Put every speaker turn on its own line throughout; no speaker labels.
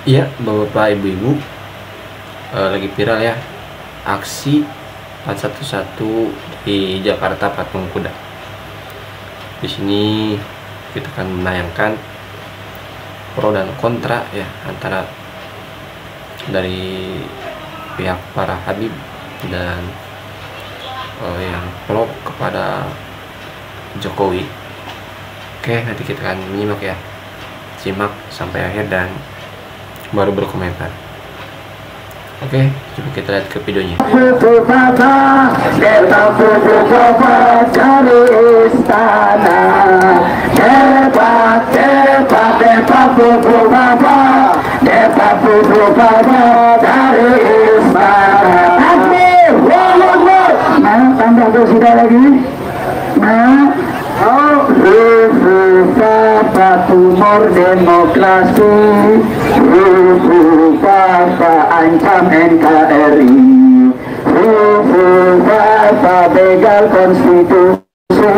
Iya, Bapak Ibu-ibu, lagi viral ya aksi 411 di Jakarta Patung Kuda. Di sini kita akan menayangkan pro dan kontra ya antara dari pihak para Habib dan yang pro kepada Jokowi. Oke, nanti kita akan menyimak ya, simak sampai akhir dan baru berkomentar. Oke, coba kita lihat ke videonya.
Tumor demokrasi, Bapak ancam NKRI, Bapak begal konstitusi,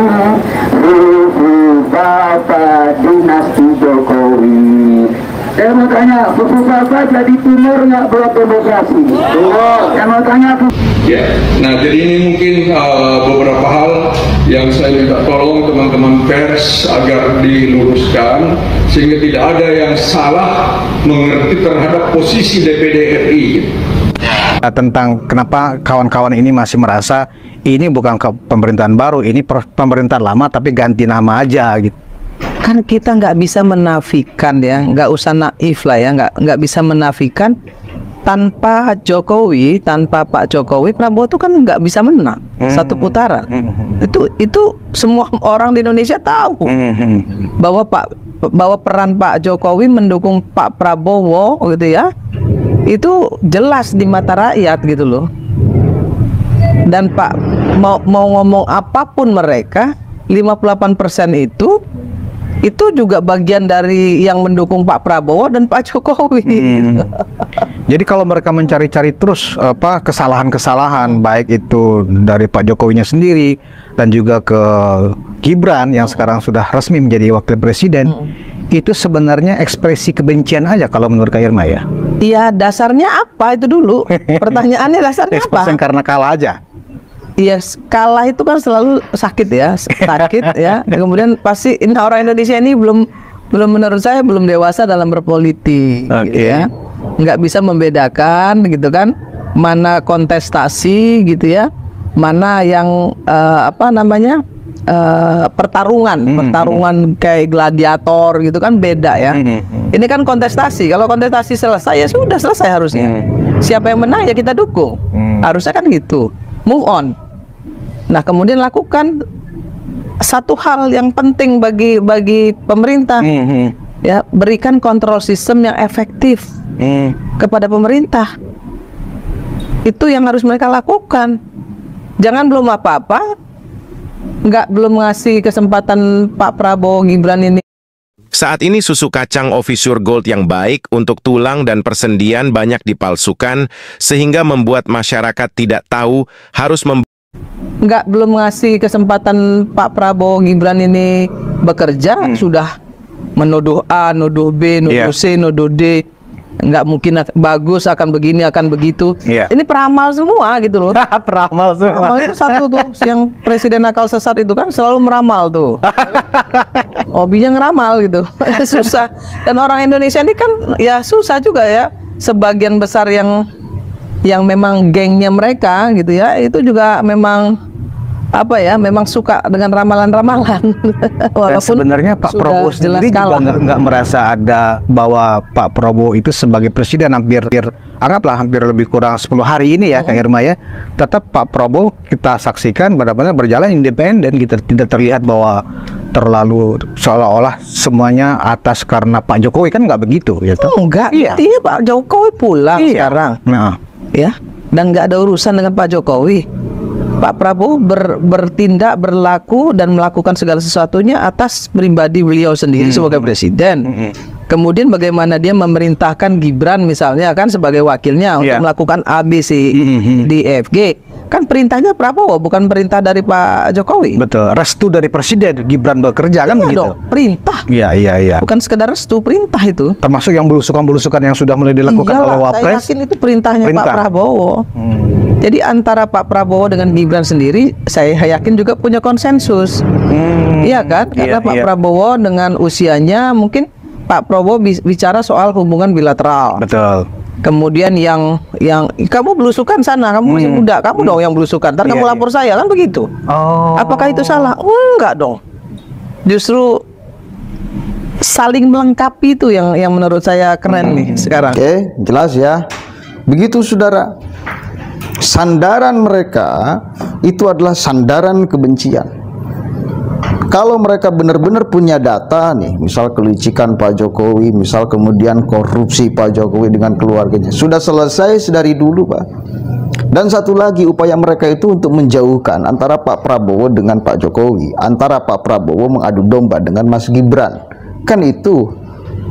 Bapak dinasti Jokowi. Saya mau tanya, Bapak jadi tumor nggak buat demokrasi? Saya mau tanya.
Ya, nah jadi ini mungkin beberapa hal yang saya minta tolong teman-teman pers agar diluruskan sehingga tidak ada yang salah mengerti terhadap posisi DPD RI.
Tentang kenapa kawan-kawan ini masih merasa ini bukan pemerintahan baru, ini pemerintahan lama tapi ganti nama aja gitu.
Kan kita nggak bisa menafikan ya, nggak usah naif lah ya, nggak bisa menafikan tanpa Jokowi, tanpa Pak Jokowi, Prabowo itu kan nggak bisa menang satu putaran. Itu semua orang di Indonesia tahu bahwa peran Pak Jokowi mendukung Pak Prabowo gitu ya, itu jelas di mata rakyat gitu loh. Dan Pak mau ngomong apapun mereka, 58% itu juga bagian dari yang mendukung Pak Prabowo dan Pak Jokowi.
Jadi kalau mereka mencari-cari terus kesalahan-kesalahan, baik itu dari Pak Jokowinya sendiri dan juga ke Gibran yang sekarang sudah resmi menjadi wakil presiden, itu sebenarnya ekspresi kebencian aja kalau menurut Kak Irma ya.
Iya, dasarnya apa itu dulu? Pertanyaannya dasarnya apa?
Karena kalah aja.
Iya, kalah itu kan selalu sakit ya, sakit ya. Dan kemudian pasti orang Indonesia ini belum menurut saya belum dewasa dalam berpolitik, gitu ya. Nggak bisa membedakan gitu kan, mana kontestasi gitu ya, mana yang pertarungan kayak gladiator gitu kan beda ya. Ini kan kontestasi. Kalau kontestasi selesai ya sudah selesai harusnya. Siapa yang menang ya kita dukung. Harusnya kan gitu. Move on. Nah, kemudian lakukan satu hal yang penting bagi pemerintah, ya, berikan kontrol sistem yang efektif kepada pemerintah. Itu yang harus mereka lakukan. Jangan belum apa-apa, belum ngasih kesempatan Pak Prabowo Gibran ini.
Saat ini susu kacang Ofisure Gold yang baik untuk tulang dan persendian banyak dipalsukan sehingga membuat masyarakat tidak tahu harus
belum ngasih kesempatan Pak Prabowo Gibran ini bekerja, sudah menuduh A, nuduh B, nuduh C, nuduh D. Nggak mungkin bagus, akan begini, akan begitu. Ini peramal semua gitu loh.
Peramal semua.
Peramal itu satu tuh, yang presiden akal sesat itu kan selalu meramal tuh. Hobinya ngeramal gitu. Susah. Dan orang Indonesia ini kan ya susah juga ya. Sebagian besar yang memang gengnya mereka gitu ya, itu juga memang memang suka dengan ramalan-ramalan.
Dan sebenarnya Pak Prabowo sendiri juga nggak merasa ada bahwa Pak Prabowo itu sebagai presiden hampir lebih kurang 10 hari ini ya Kak Irma ya. Tetap Pak Prabowo kita saksikan benar-benar berjalan independen, kita tidak terlihat bahwa terlalu seolah-olah semuanya atas karena Pak Jokowi, kan nggak begitu ya.
Enggak, iya Pak Jokowi pulang sekarang. Ya, dan nggak ada urusan dengan Pak Jokowi. Pak Prabowo bertindak, berlaku dan melakukan segala sesuatunya atas pribadi beliau sendiri sebagai presiden. Kemudian bagaimana dia memerintahkan Gibran misalnya kan sebagai wakilnya untuk melakukan ABC di FG. Kan perintahnya Prabowo, bukan perintah dari Pak Jokowi.
Betul, restu dari presiden Gibran bekerja kan
Iya
begitu.
dong, perintah.
Iya.
Bukan sekedar restu, perintah itu.
Termasuk yang belusukan-belusukan yang sudah mulai dilakukan oleh
Iyalah, saya
Wapres.
yakin itu perintahnya Pak
Perintah.
Prabowo. Jadi antara Pak Prabowo dengan Gibran sendiri, saya yakin juga punya konsensus. Iya kan? Karena Pak Prabowo dengan usianya mungkin Pak Prabowo bicara soal hubungan bilateral.
Betul.
Kemudian yang kamu belusukan sana, kamu masih muda, kamu dong yang belusukan. Ntar kamu lapor saya kan begitu.
Oh.
Apakah itu salah? Enggak dong. Justru saling melengkapi itu yang menurut saya keren nih sekarang.
Oke, jelas ya. Begitu saudara. Sandaran mereka itu adalah sandaran kebencian. Kalau mereka benar-benar punya data nih, misal kelicikan Pak Jokowi, misal kemudian korupsi Pak Jokowi dengan keluarganya, sudah selesai dari dulu, Pak. Dan satu lagi, upaya mereka itu untuk menjauhkan antara Pak Prabowo dengan Pak Jokowi, antara Pak Prabowo mengadu domba dengan Mas Gibran. Kan itu.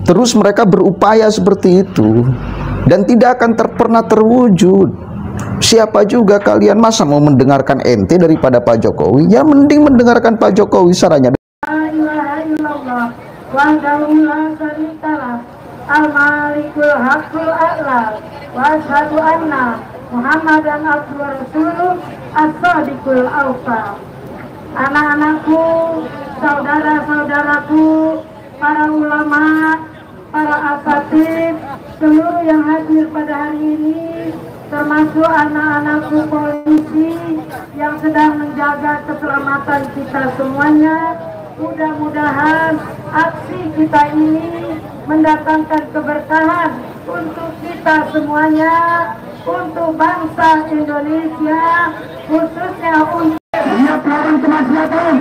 Terus mereka berupaya seperti itu dan tidak akan pernah terwujud. Siapa juga kalian, masa mau mendengarkan ente daripada Pak Jokowi? Ya mending mendengarkan Pak Jokowi sarannya.
La ilaha illallah wahdahu la syarikalah al-malikul haqqul a'la wa asyhadu anna Muhammadan abduhu wa rasuluh as-shadiqul awfa. Anak-anakku, saudara-saudaraku, para ulama, para asatid, seluruh yang hadir pada hari ini, termasuk anak-anakku polisi yang sedang menjaga keselamatan kita semuanya. Mudah-mudahan aksi kita ini mendatangkan keberkahan untuk kita semuanya, untuk bangsa Indonesia, khususnya untuk
Siapkan kemaslahatan.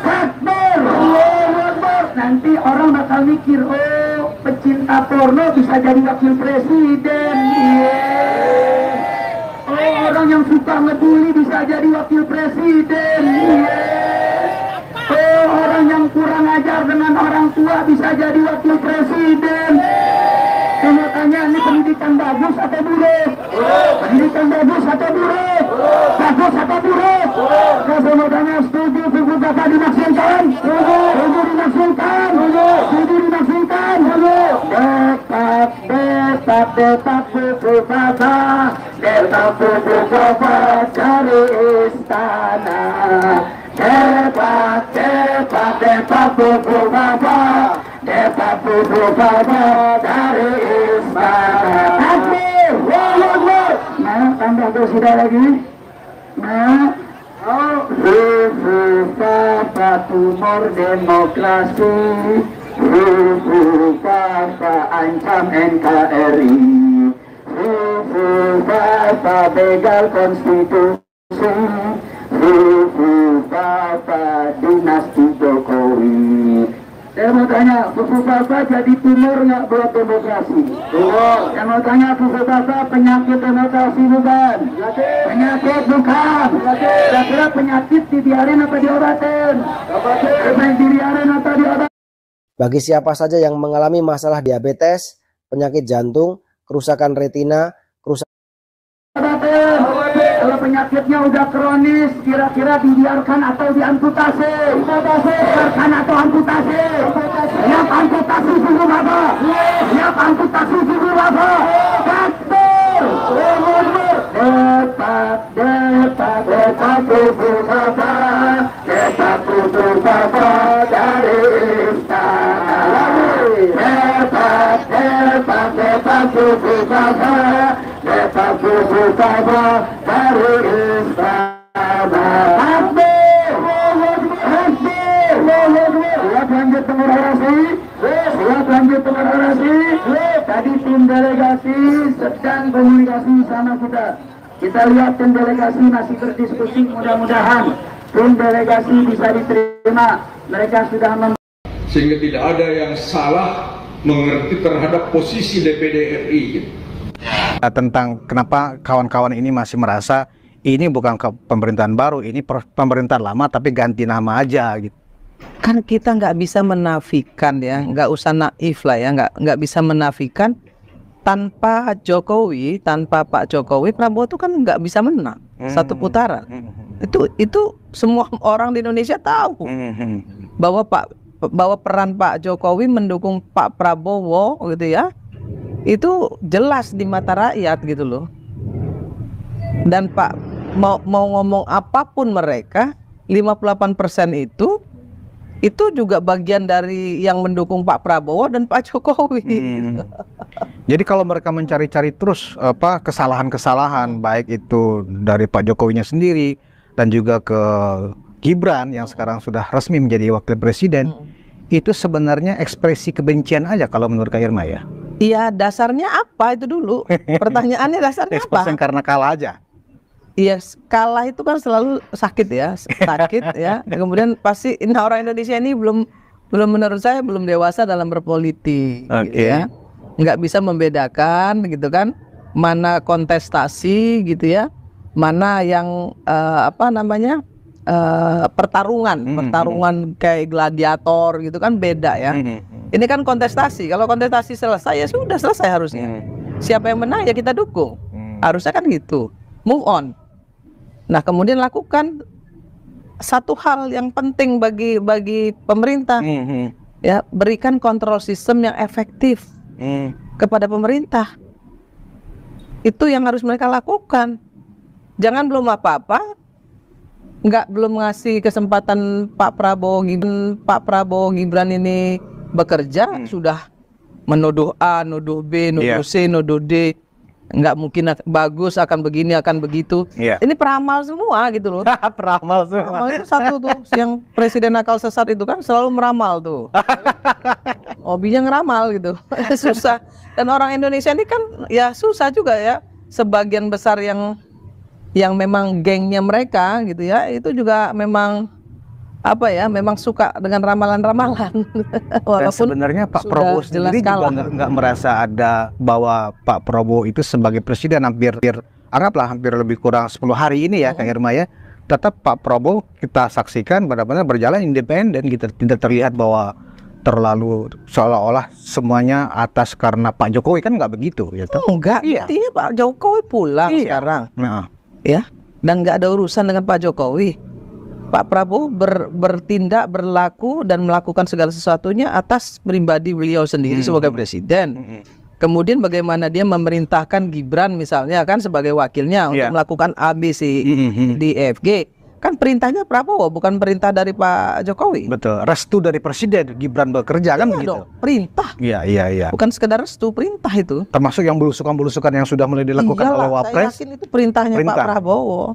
Takbir. Allahu Akbar. Nanti orang bakal mikir, oh pecinta porno bisa jadi wakil presiden. Oh, orang yang suka ngebully bisa jadi wakil presiden. Oh, orang yang kurang ajar dengan orang tua bisa jadi wakil presiden. Saya tanya, ini pendidikan bagus atau buruk? Pendidikan bagus atau buruk? Bagus atau buruk? Saya mau tanya, setuju buku Bapak dimaksudkan? Setuju dimaksudkan? Setuju dimaksudkan? Detak buku Bapak, detak buku Bapak dari istana. Detak buku Bapak, detak buku Bapak dari istana. Takbir, Allahu Akbar. Nah, tambah sudah lagi. Nah, buku Bapak tumor demokrasi, buku Bapak ancam NKRI, buku Bapak begal konstitusi, buku Bapak dinasti Jokowi. Saya mau tanya, buku Bapak jadi tumor nggak buat demokrasi? Saya mau tanya, buku Bapak penyakit demokrasi bukan? Penyakit bukan? Kira-kira penyakit dibiarin apa diobatin? Dibiarin atau diobatin?
Bagi siapa saja yang mengalami masalah diabetes, penyakit jantung, kerusakan retina, kerusakan
Kalau penyakitnya udah kronis, kira-kira dibiarkan atau diamputasi? Biarkan atau amputasi? Siap amputasi suku Bapak? Siap amputasi suku Bapak? Takbir! Detak buku Bapak, detak buku Bapak dari istana. Detak buku Bapak, detak buku Bapak dari istana. Takbir! Takbir! Siap lanjut pengorasi? Siap lanjut pengorasi? Tadi tim delegasi sedang komunikasi sama kita. Kita lihat tim delegasi masih berdiskusi, mudah-mudahan tim delegasi bisa diterima. Mereka sudah
Sehingga tidak ada yang salah mengerti terhadap posisi DPD RI.
Tentang kenapa kawan-kawan ini masih merasa ini bukan pemerintahan baru, ini pemerintahan lama tapi ganti nama aja gitu.
Kan kita nggak bisa menafikan ya, nggak usah naif lah ya, nggak bisa menafikan tanpa Jokowi, tanpa Pak Jokowi, Prabowo itu kan nggak bisa menang. satu putaran. Itu semua orang di Indonesia tahu bahwa peran Pak Jokowi mendukung Pak Prabowo gitu ya, itu jelas di mata rakyat gitu loh. Dan Pak mau ngomong apapun mereka, 58% itu juga bagian dari yang mendukung Pak Prabowo dan Pak Jokowi.
Jadi kalau mereka mencari-cari terus kesalahan-kesalahan, baik itu dari Pak Jokowinya sendiri dan juga ke Gibran yang sekarang sudah resmi menjadi wakil presiden, itu sebenarnya ekspresi kebencian aja kalau menurut Kak Irma ya?
Iya, dasarnya apa itu dulu? Pertanyaannya dasarnya apa?
Karena kalah aja.
Iya, kalah itu kan selalu sakit ya, sakit ya. Dan kemudian pasti orang Indonesia ini belum menurut saya belum dewasa dalam berpolitik, gitu ya. Nggak bisa membedakan gitu kan, mana kontestasi gitu ya, mana yang pertarungan kayak gladiator gitu kan beda ya. Ini kan kontestasi. Kalau kontestasi selesai ya sudah selesai harusnya. Siapa yang menang ya kita dukung. Harusnya kan gitu. Move on. Nah, kemudian lakukan satu hal yang penting bagi pemerintah. Ya, berikan kontrol sistem yang efektif kepada pemerintah. Itu yang harus mereka lakukan. Jangan belum apa-apa belum ngasih kesempatan Pak Prabowo Gibran ini bekerja, sudah menuduh A, nuduh B, nuduh C, nuduh D. Nggak mungkin bagus, akan begini, akan begitu. Ini peramal semua gitu loh.
Peramal semua.
Itu satu tuh, yang presiden akal sesat itu kan selalu meramal tuh. Hobinya ngeramal gitu. Susah. Dan orang Indonesia ini kan ya susah juga ya. Sebagian besar yang memang gengnya mereka gitu ya, itu juga memang memang suka dengan ramalan-ramalan.
Dan sebenarnya Pak Prabowo sendiri juga nggak merasa ada bahwa Pak Prabowo itu sebagai presiden hampir lebih kurang 10 hari ini ya Kak Irma ya, tetap Pak Prabowo kita saksikan benar-benar berjalan independen gitu, tidak terlihat bahwa terlalu seolah-olah semuanya atas karena Pak Jokowi, kan nggak begitu ya toh?
Enggak, iya Pak Jokowi pulang sekarang. Ya, dan nggak ada urusan dengan Pak Jokowi. Pak Prabowo bertindak, berlaku dan melakukan segala sesuatunya atas pribadi beliau sendiri sebagai presiden. Kemudian bagaimana dia memerintahkan Gibran misalnya kan sebagai wakilnya untuk melakukan ABC di EFG. Kan perintahnya Prabowo, bukan perintah dari Pak Jokowi.
Betul, restu dari presiden Gibran bekerja kan begitu.
Perintah.
Iya.
Bukan sekedar restu, perintah itu.
Termasuk yang belusukan-belusukan yang sudah mulai dilakukan oleh Wapres.
Saya yakin itu perintahnya Pak Prabowo.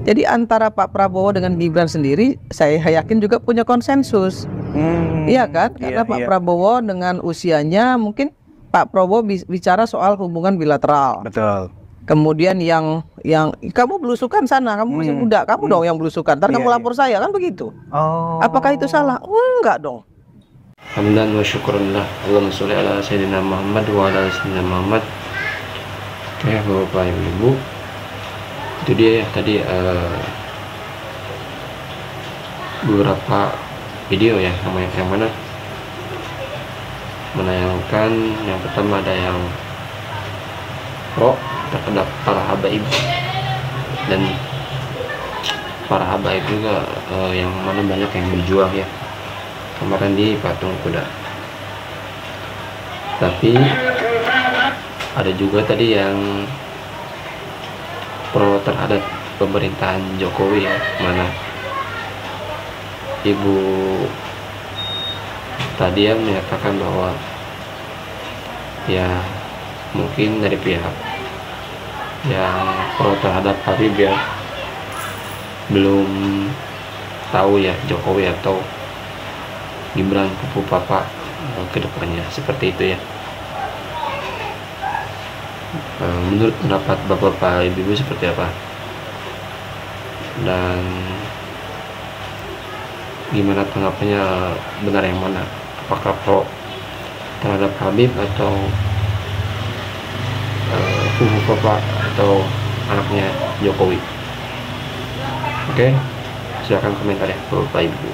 Jadi antara Pak Prabowo dengan Gibran sendiri, saya yakin juga punya konsensus. Iya kan? Karena Pak Prabowo dengan usianya mungkin Pak Prabowo bicara soal hubungan bilateral.
Betul.
Kemudian yang kamu belusukan sana, kamu masih muda, kamu dong yang belusukan. Ntar kamu lapor saya kan begitu. Apakah itu salah? Enggak dong.
Hamdan wa syukurillah. Allahumma sholli ala sayyidina Muhammad wa ala sayyidina Muhammad. Oke, Bapak Ibu, itu dia ya tadi beberapa video ya yang mana menayangkan yang pertama ada yang pro terhadap para habaib dan para habaib juga yang mana banyak yang berjuang ya kemarin di patung kuda, tapi ada juga tadi yang pro terhadap pemerintahan Jokowi ya, mana ibu tadi yang menyatakan bahwa ya mungkin dari pihak yang pro terhadap Habib ya belum tahu ya Jokowi atau Gibran pupu papa ke depannya seperti itu ya. Menurut pendapat bapak ibu seperti apa, dan gimana tanggapannya, benar yang mana, apakah pro terhadap Habib atau pupu papa atau anaknya Jokowi? Oke, silakan komentar ya bapak ibu.